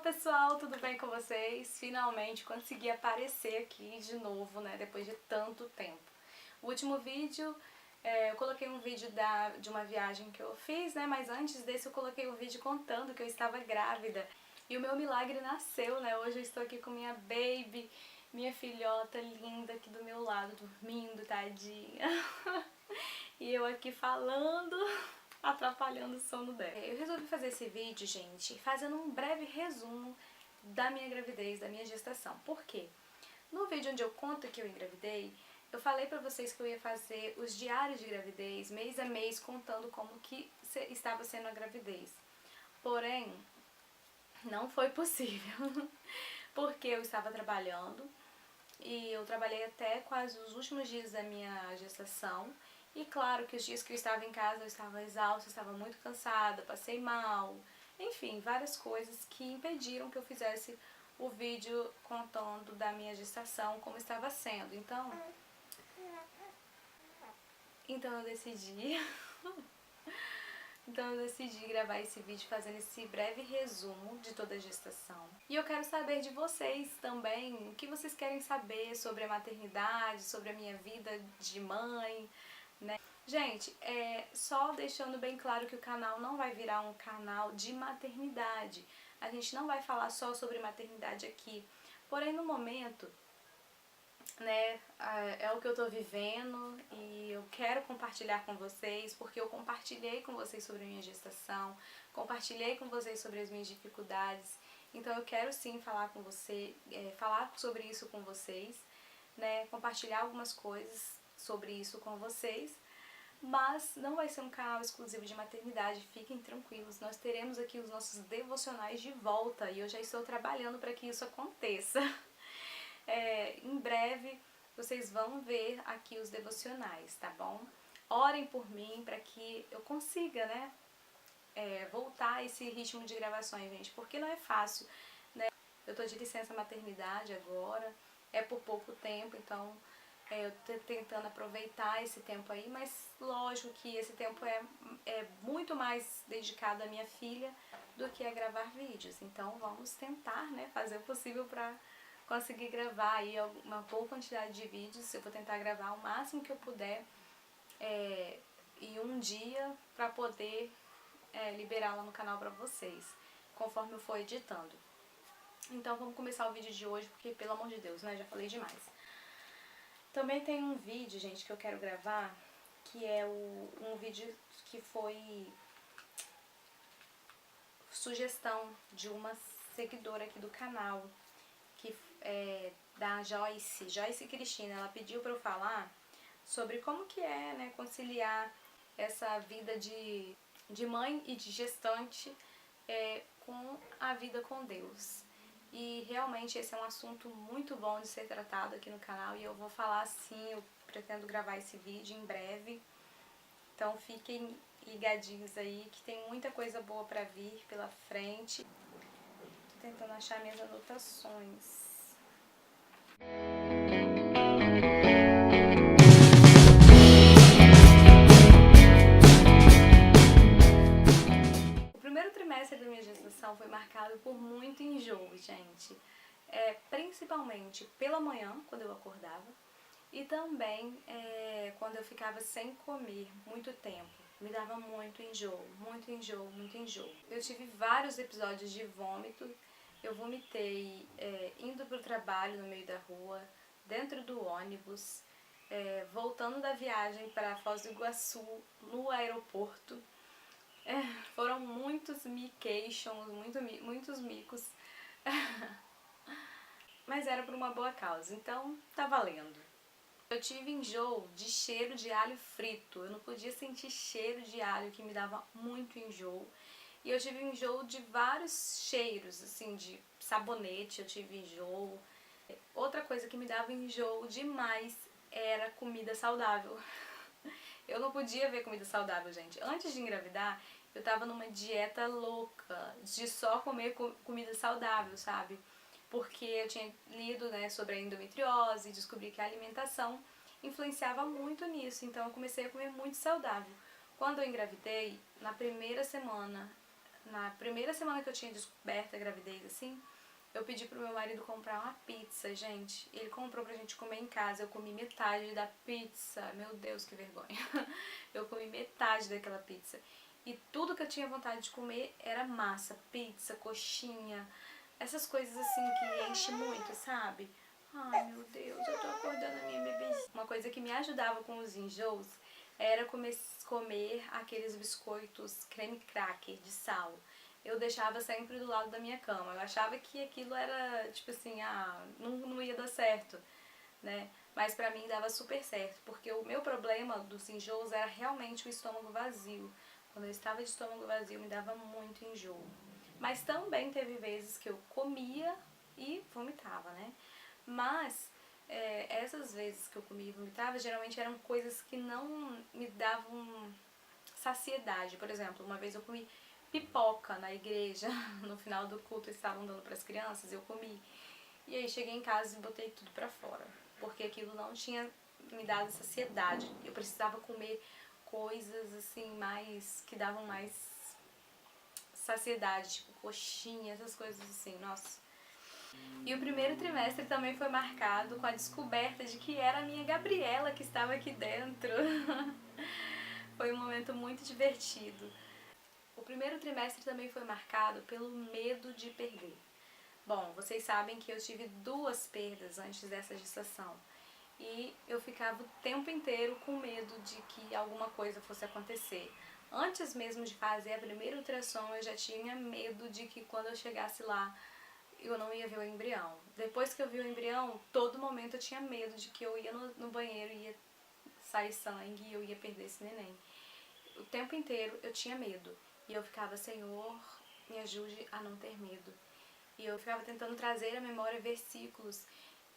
pessoal, tudo bem com vocês? Finalmente consegui aparecer aqui de novo, né, depois de tanto tempo. O último vídeo, eu coloquei um vídeo de uma viagem que eu fiz, né, mas antes desse eu coloquei um vídeo contando que eu estava grávida. E o meu milagre nasceu, né, hoje eu estou aqui com minha baby, minha filhota linda aqui do meu lado, dormindo, tadinha. E eu aqui falando, atrapalhando o sono dela. Eu resolvi fazer esse vídeo, gente, fazendo um breve resumo da minha gravidez, da minha gestação. Por quê? No vídeo onde eu conto que eu engravidei, eu falei pra vocês que eu ia fazer os diários de gravidez, mês a mês, contando como que estava sendo a gravidez. Porém, não foi possível, porque eu estava trabalhando, e eu trabalhei até quase os últimos dias da minha gestação. E claro que os dias que eu estava em casa eu estava exausta, eu estava muito cansada, passei mal, enfim, várias coisas que impediram que eu fizesse o vídeo contando da minha gestação, como estava sendo. Então eu decidi gravar esse vídeo fazendo esse breve resumo de toda a gestação. E eu quero saber de vocês também, o que vocês querem saber sobre a maternidade, sobre a minha vida de mãe, né? Gente, só deixando bem claro que o canal não vai virar um canal de maternidade. A gente não vai falar só sobre maternidade aqui. Porém, no momento, né, é o que eu tô vivendo e eu quero compartilhar com vocês, porque eu compartilhei com vocês sobre a minha gestação, compartilhei com vocês sobre as minhas dificuldades. Então eu quero sim falar com você, falar sobre isso com vocês, né, compartilhar algumas coisas sobre isso com vocês. Mas não vai ser um canal exclusivo de maternidade, fiquem tranquilos, nós teremos aqui os nossos devocionais de volta e eu já estou trabalhando para que isso aconteça. Em breve vocês vão ver aqui os devocionais, tá bom? Orem por mim para que eu consiga, né, voltar a esse ritmo de gravações, gente, porque não é fácil, né? Eu tô de licença maternidade agora, é por pouco tempo, então eu tô tentando aproveitar esse tempo aí, mas lógico que esse tempo é muito mais dedicado à minha filha do que a gravar vídeos. Então vamos tentar, né, fazer o possível para conseguir gravar aí uma boa quantidade de vídeos. Eu vou tentar gravar o máximo que eu puder em um dia para poder liberá-la no canal para vocês, conforme eu for editando. Então vamos começar o vídeo de hoje, porque pelo amor de Deus, né, já falei demais. Também tem um vídeo, gente, que eu quero gravar, que é um vídeo que foi sugestão de uma seguidora aqui do canal, que é da Joyce Cristina. Ela pediu para eu falar sobre como que é, né, conciliar essa vida de mãe e de gestante com a vida com Deus. E realmente esse é um assunto muito bom de ser tratado aqui no canal e eu vou falar sim, eu pretendo gravar esse vídeo em breve. Então fiquem ligadinhos aí que tem muita coisa boa pra vir pela frente. Tô tentando achar minhas anotações. O primeiro trimestre da minha gestação foi marcado por muito enjoo, gente. Principalmente pela manhã, quando eu acordava, e também quando eu ficava sem comer muito tempo. Me dava muito enjoo, muito enjoo, muito enjoo. Eu tive vários episódios de vômito. Eu vomitei indo pro trabalho no meio da rua, dentro do ônibus, voltando da viagem para Foz do Iguaçu, no aeroporto. Foram muitos mications, muitos micos. Mas era por uma boa causa, então tá valendo. Eu tive enjoo de cheiro de alho frito, eu não podia sentir cheiro de alho, que me dava muito enjoo. E eu tive enjoo de vários cheiros, assim, de sabonete, eu tive enjoo. Outra coisa que me dava enjoo demais era comida saudável. Eu não podia ver comida saudável, gente. Antes de engravidar, eu tava numa dieta louca de só comer comida saudável, sabe? Porque eu tinha lido, né, sobre a endometriose e descobri que a alimentação influenciava muito nisso, então eu comecei a comer muito saudável. Quando eu engravidei, na primeira semana na primeira semana que eu tinha descoberto a gravidez, assim, eu pedi pro meu marido comprar uma pizza, gente. Ele comprou pra gente comer em casa. Eu comi metade da pizza. Meu Deus, que vergonha. Eu comi metade daquela pizza. E tudo que eu tinha vontade de comer era massa, pizza, coxinha, essas coisas assim que enche muito, sabe? Ai, meu Deus, eu tô acordando a minha bebezinha. Uma coisa que me ajudava com os enjoos era comer aqueles biscoitos creme cracker de sal. Eu deixava sempre do lado da minha cama. Eu achava que aquilo era, tipo assim, não ia dar certo, né? Mas pra mim dava super certo, porque o meu problema dos enjoos era realmente o estômago vazio. Quando eu estava de estômago vazio, me dava muito enjoo. Mas também teve vezes que eu comia e vomitava, né? Mas essas vezes que eu comia e vomitava, geralmente eram coisas que não me davam saciedade. Por exemplo, uma vez eu comi pipoca na igreja, no final do culto eles estavam dando para as crianças, eu comi. E aí cheguei em casa e botei tudo pra fora, porque aquilo não tinha me dado saciedade. Eu precisava comer coisas assim mais que davam mais saciedade, tipo coxinha, essas coisas assim. Nossa. E o primeiro trimestre também foi marcado com a descoberta de que era a minha Gabriela que estava aqui dentro. Foi um momento muito divertido. O primeiro trimestre também foi marcado pelo medo de perder. Bom, vocês sabem que eu tive 2 perdas antes dessa gestação. E eu ficava o tempo inteiro com medo de que alguma coisa fosse acontecer. Antes mesmo de fazer a primeira ultrassom, eu já tinha medo de que quando eu chegasse lá, eu não ia ver o embrião. Depois que eu vi o embrião, todo momento eu tinha medo de que eu ia no banheiro e ia sair sangue e eu ia perder esse neném. O tempo inteiro eu tinha medo. E eu ficava, Senhor, me ajude a não ter medo. E eu ficava tentando trazer à memória versículos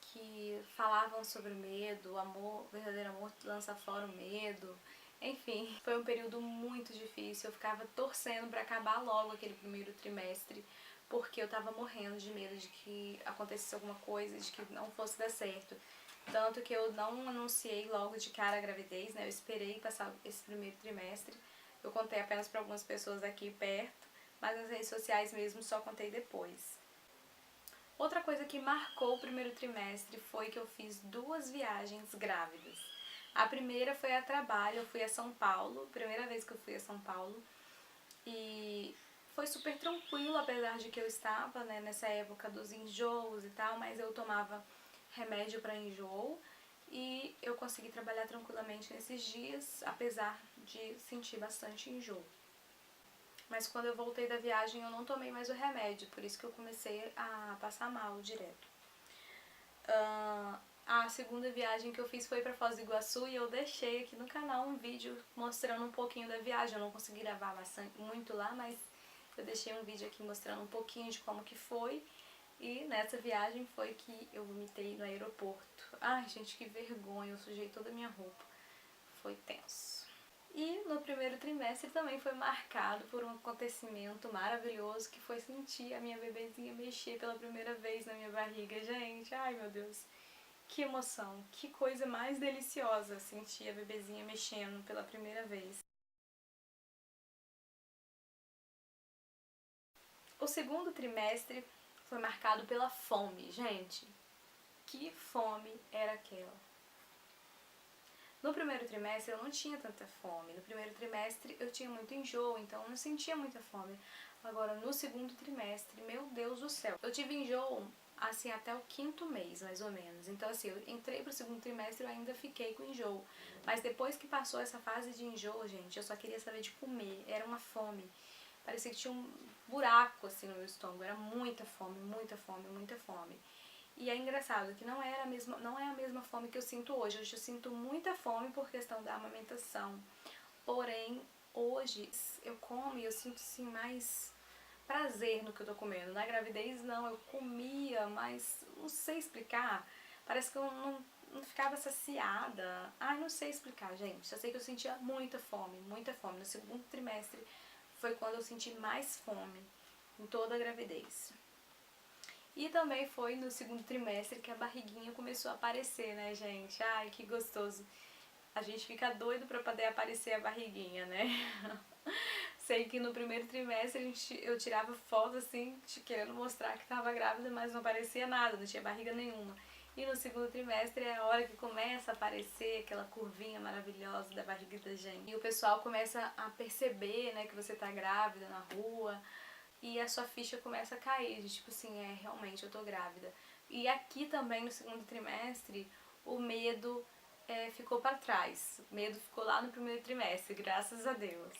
que falavam sobre o medo, o amor, o verdadeiro amor lança fora o medo. Enfim, foi um período muito difícil. Eu ficava torcendo para acabar logo aquele primeiro trimestre, porque eu tava morrendo de medo de que acontecesse alguma coisa, de que não fosse dar certo. Tanto que eu não anunciei logo de cara a gravidez, né? Eu esperei passar esse primeiro trimestre. Eu contei apenas para algumas pessoas aqui perto, mas nas redes sociais mesmo só contei depois. Outra coisa que marcou o primeiro trimestre foi que eu fiz 2 viagens grávidas. A primeira foi a trabalho, eu fui a São Paulo, primeira vez que eu fui a São Paulo, e foi super tranquilo, apesar de que eu estava, né, nessa época dos enjoos e tal, mas eu tomava remédio para enjoo e eu consegui trabalhar tranquilamente nesses dias, apesar de sentir bastante enjoo. Mas quando eu voltei da viagem eu não tomei mais o remédio, por isso que eu comecei a passar mal direto. A segunda viagem que eu fiz foi para Foz do Iguaçu e eu deixei aqui no canal um vídeo mostrando um pouquinho da viagem. Eu não consegui gravar bastante, muito lá, mas eu deixei um vídeo aqui mostrando um pouquinho de como que foi. E nessa viagem foi que eu vomitei no aeroporto. Ai, gente, que vergonha, eu sujei toda a minha roupa. Foi tenso. E no primeiro trimestre também foi marcado por um acontecimento maravilhoso que foi sentir a minha bebezinha mexer pela primeira vez na minha barriga. Gente, ai meu Deus, que emoção, que coisa mais deliciosa sentir a bebezinha mexendo pela primeira vez. O segundo trimestre foi marcado pela fome, gente. Que fome era aquela? No primeiro trimestre eu não tinha tanta fome. No primeiro trimestre eu tinha muito enjoo, então eu não sentia muita fome. Agora no segundo trimestre, meu Deus do céu, eu tive enjoo assim até o 5º mês, mais ou menos. Então assim, eu entrei pro segundo trimestre e eu ainda fiquei com enjoo. Mas depois que passou essa fase de enjoo, gente, eu só queria saber de comer. Era uma fome. Parecia que tinha um buraco assim no meu estômago. Era muita fome, muita fome, muita fome. E é engraçado que não é a mesma fome que eu sinto hoje. Hoje eu sinto muita fome por questão da amamentação. Porém, hoje eu como e eu sinto assim mais prazer no que eu tô comendo. Na gravidez não, eu comia, mas não sei explicar. Parece que eu não ficava saciada. Ai, não sei explicar, gente. Só sei que eu sentia muita fome, muita fome. No segundo trimestre foi quando eu senti mais fome em toda a gravidez. E também foi no segundo trimestre que a barriguinha começou a aparecer, né, gente? Ai, que gostoso. A gente fica doido pra poder aparecer a barriguinha, né? Sei que no primeiro trimestre eu tirava foto assim, querendo mostrar que estava grávida, mas não aparecia nada, não tinha barriga nenhuma. E no segundo trimestre é a hora que começa a aparecer aquela curvinha maravilhosa da barriga da gente. E o pessoal começa a perceber, né, que você tá grávida na rua. E a sua ficha começa a cair, de tipo assim, realmente eu tô grávida. E aqui também no segundo trimestre, o medo ficou para trás. O medo ficou lá no primeiro trimestre, graças a Deus.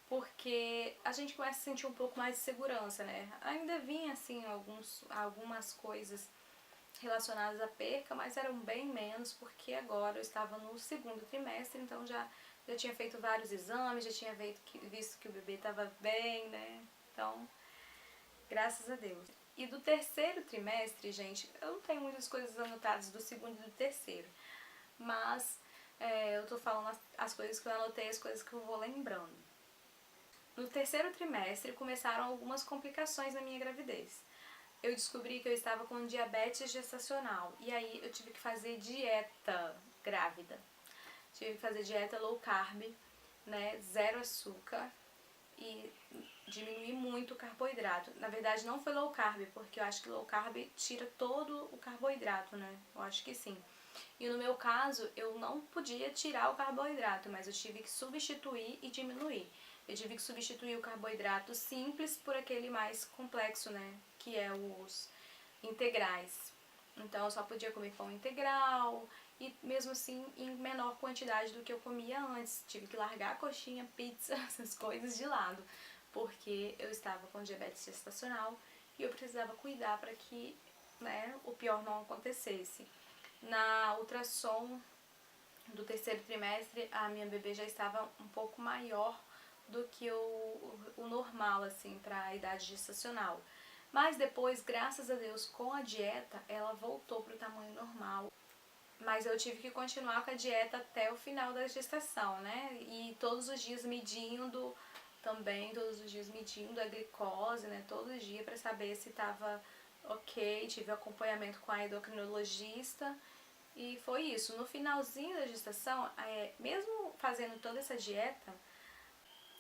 Porque a gente começa a sentir um pouco mais de segurança, né? Ainda vinha, assim, algumas coisas relacionadas à perca, mas eram bem menos, porque agora eu estava no segundo trimestre, então já tinha feito vários exames, já tinha visto que o bebê estava bem, né? Então, graças a Deus. E do terceiro trimestre, gente, eu não tenho muitas coisas anotadas do segundo e do terceiro, mas eu tô falando as coisas que eu anotei, as coisas que eu vou lembrando. No terceiro trimestre começaram algumas complicações na minha gravidez. Eu descobri que eu estava com diabetes gestacional e aí eu tive que fazer dieta grávida. Tive que fazer dieta low carb, né, zero açúcar e diminuir muito o carboidrato. Na verdade não foi low carb, porque eu acho que low carb tira todo o carboidrato, né? Eu acho que sim. E no meu caso, eu não podia tirar o carboidrato, mas eu tive que substituir e diminuir. Eu tive que substituir o carboidrato simples por aquele mais complexo, né? Que é os integrais. Então eu só podia comer pão integral e mesmo assim em menor quantidade do que eu comia antes. Tive que largar a coxinha, pizza, essas coisas de lado, porque eu estava com diabetes gestacional e eu precisava cuidar para que, né, o pior não acontecesse. Na ultrassom do terceiro trimestre, a minha bebê já estava um pouco maior do que o normal, assim, para a idade gestacional. Mas depois, graças a Deus, com a dieta, ela voltou para o tamanho normal. Mas eu tive que continuar com a dieta até o final da gestação, né? E todos os dias medindo também, todos os dias medindo a glicose, né? Todo dia para saber se estava ok. Tive acompanhamento com a endocrinologista. E foi isso. No finalzinho da gestação, mesmo fazendo toda essa dieta,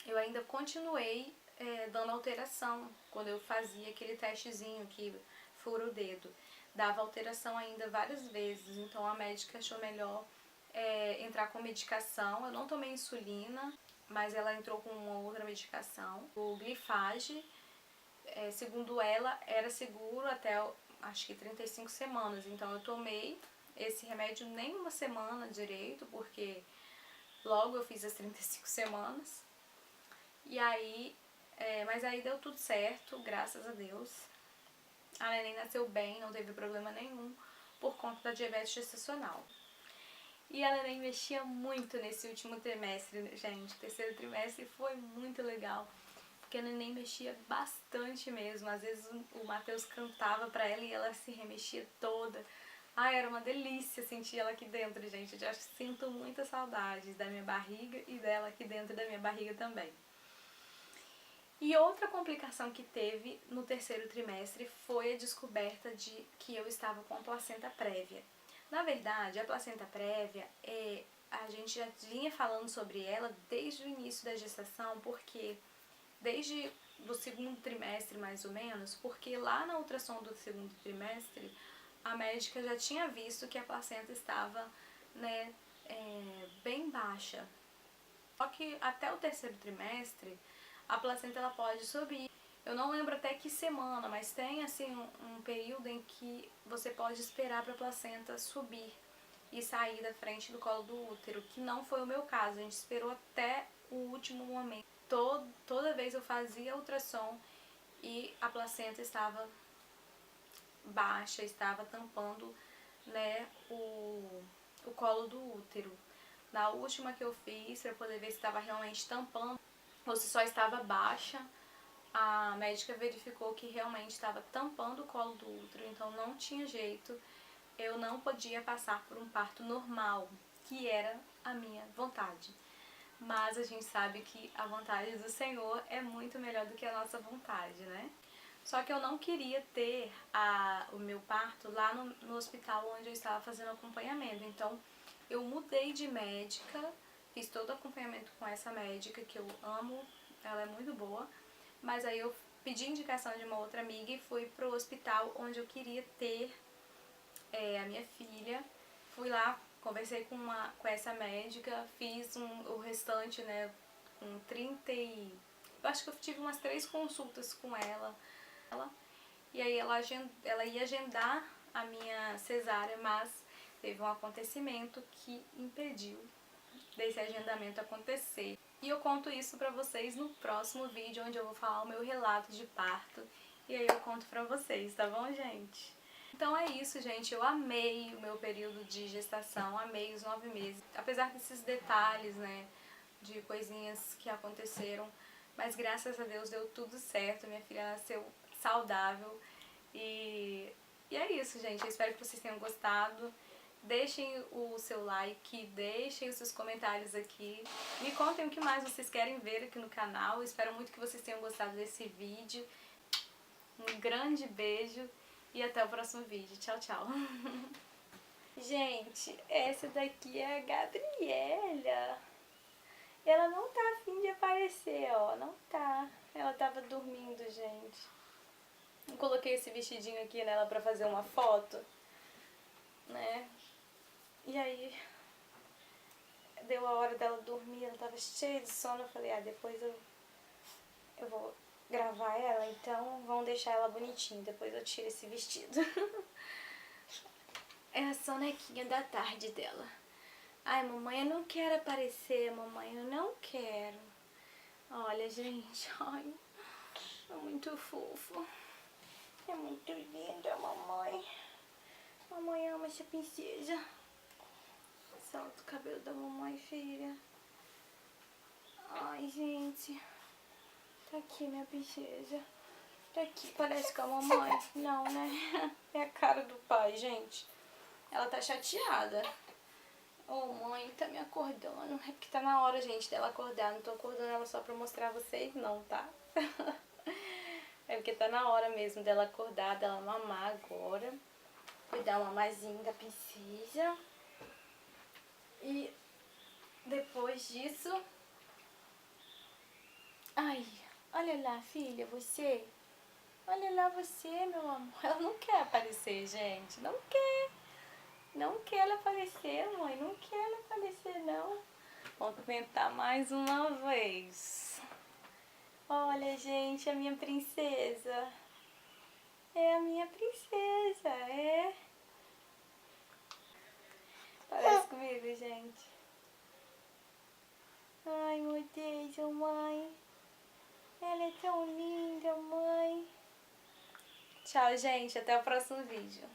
eu ainda continuei dando alteração quando eu fazia aquele testezinho que fura o dedo. Dava alteração ainda várias vezes, então a médica achou melhor entrar com medicação. Eu não tomei insulina, mas ela entrou com uma outra medicação. O Glifage, segundo ela, era seguro até acho que 35 semanas, então eu tomei esse remédio nem uma semana direito, porque logo eu fiz as 35 semanas. E aí, mas aí deu tudo certo, graças a Deus. A neném nasceu bem, não teve problema nenhum por conta da diabetes gestacional. E a neném mexia muito nesse último trimestre, gente. O terceiro trimestre foi muito legal, porque a neném mexia bastante mesmo. Às vezes o Matheus cantava pra ela e ela se remexia toda. Ai, era uma delícia sentir ela aqui dentro, gente. Eu já sinto muitas saudades da minha barriga e dela aqui dentro da minha barriga também. E outra complicação que teve no terceiro trimestre foi a descoberta de que eu estava com a placenta prévia. Na verdade, a placenta prévia, a gente já vinha falando sobre ela desde o início da gestação, porque desde o segundo trimestre mais ou menos, porque lá na ultrassom do segundo trimestre, a médica já tinha visto que a placenta estava, né, bem baixa. Só que até o terceiro trimestre, a placenta ela pode subir. Eu não lembro até que semana, mas tem assim um período em que você pode esperar para a placenta subir e sair da frente do colo do útero, que não foi o meu caso. A gente esperou até o último momento. Toda vez eu fazia ultrassom e a placenta estava baixa, estava tampando, né, o colo do útero. Na última que eu fiz, para poder ver se estava realmente tampando ou se só estava baixa, a médica verificou que realmente estava tampando o colo do útero, então não tinha jeito, eu não podia passar por um parto normal, que era a minha vontade. Mas a gente sabe que a vontade do Senhor é muito melhor do que a nossa vontade, né? Só que eu não queria ter o meu parto lá no hospital onde eu estava fazendo acompanhamento. Então eu mudei de médica, fiz todo o acompanhamento com essa médica que eu amo ela é muito boa. Mas aí eu pedi indicação de uma outra amiga e fui pro hospital onde eu queria ter a minha filha. Fui lá, conversei com essa médica, fiz o restante, né, com 30 e... Eu acho que eu tive umas 3 consultas com ela. E aí ela ia agendar a minha cesárea, mas teve um acontecimento que impediu desse agendamento acontecer. E eu conto isso pra vocês no próximo vídeo, onde eu vou falar o meu relato de parto. E aí eu conto pra vocês, tá bom, gente? Então é isso, gente. Eu amei o meu período de gestação, amei os 9 meses. Apesar desses detalhes, né, de coisinhas que aconteceram, mas graças a Deus deu tudo certo. Minha filha nasceu saudável. E é isso, gente. Eu espero que vocês tenham gostado. Deixem o seu like, deixem os seus comentários aqui. Me contem o que mais vocês querem ver aqui no canal. Eu espero muito que vocês tenham gostado desse vídeo. Um grande beijo e até o próximo vídeo. Tchau, tchau. Gente, essa daqui é a Gabriela. Ela não tá afim de aparecer, ó. Não tá. Ela tava dormindo, gente. Eu coloquei esse vestidinho aqui nela pra fazer uma foto, né? E aí, deu a hora dela dormir, ela tava cheia de sono. Eu falei, depois eu vou gravar ela, então vamos deixar ela bonitinha. Depois eu tiro esse vestido. É a sonequinha da tarde dela. Ai, mamãe, eu não quero aparecer, mamãe, eu não quero. Olha, gente, ai, é muito fofo. É muito linda, mamãe. Mamãe ama essa princesa. Solta o cabelo da mamãe, filha. Ai, gente. Tá aqui, minha princesa. Tá aqui, parece com a mamãe. Não, né? É a cara do pai, gente. Ela tá chateada. Ô, mãe, tá me acordando. É porque tá na hora, gente, dela acordar. Não tô acordando ela só pra mostrar a vocês, não, tá? É porque tá na hora mesmo dela acordar, dela mamar agora. Vou dar uma mamazinha da princesa. E depois disso... Ai, olha lá, filha, você. Olha lá você, meu amor. Ela não quer aparecer, gente. Não quer. Não quer ela aparecer, mãe. Não quer ela aparecer, não. Vamos tentar mais uma vez. Olha, gente, a minha princesa. É a minha princesa, é. Parece comigo, gente. Ai, meu Deus, mãe. Ela é tão linda, mãe. Tchau, gente. Até o próximo vídeo.